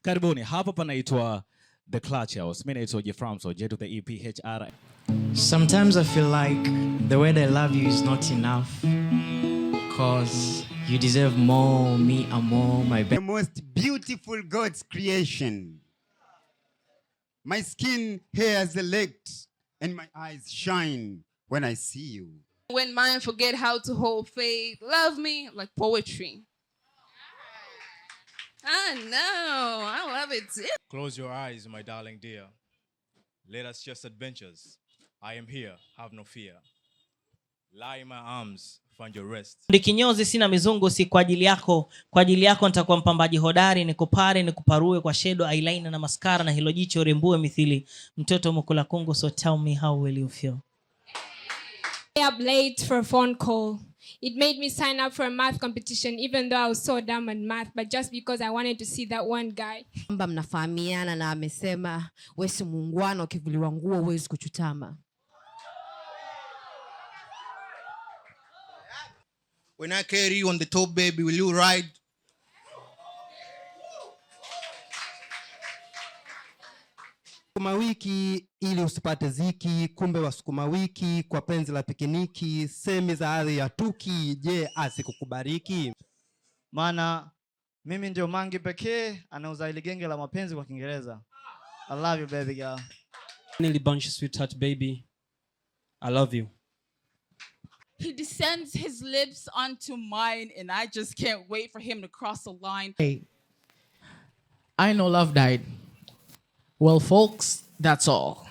Karibuni. Hapa panaitwa The Clutch House. Mimi naitwa Jeframso, J to the EPHR. Sometimes I feel like the word I love you is not enough, cause you deserve more, me and more, my best. The most beautiful God's creation. My skin, hairs, elect, and my eyes shine when I see you. When mine forget how to hold faith, love me like poetry. I know, I love it too. Close your eyes, my darling dear. Let us just adventures. I am here, have no fear. Lie in my arms, find your rest. Kinyozi sina mizungu, si kwa ajili yako. Kwa ajili yako nitakuwa mpambaji hodari, nikupare nikuparue kwa shadow, eyeliner na mascara, na hilo jicho rembue mithili mtoto mkula kungu. So tell me, how will you feel? Up late for a phone call. It made me sign up for a math competition even though I was so dumb at math, but just because I wanted to see that one guy. Kwamba mnafahamiana na amesema wewe si muungwana, ukivuliwa nguo huwezi kuchutama. When I carry you on the top, baby, will you ride? Sukuma wiki ili usipate ziki, kumbe wa sukuma wiki kwa penzi la pikiniki, semi za ardhi ya tuki, je asikukubariki? Maana mimi ndio mangi pekee anauza ile genge la mapenzi kwa Kiingereza. I love you baby girl. Nearly bunch sweetheart baby. I love you. He descends his lips onto mine and I just can't wait for him to cross the line. Hey, I know love died. Well, folks, that's all.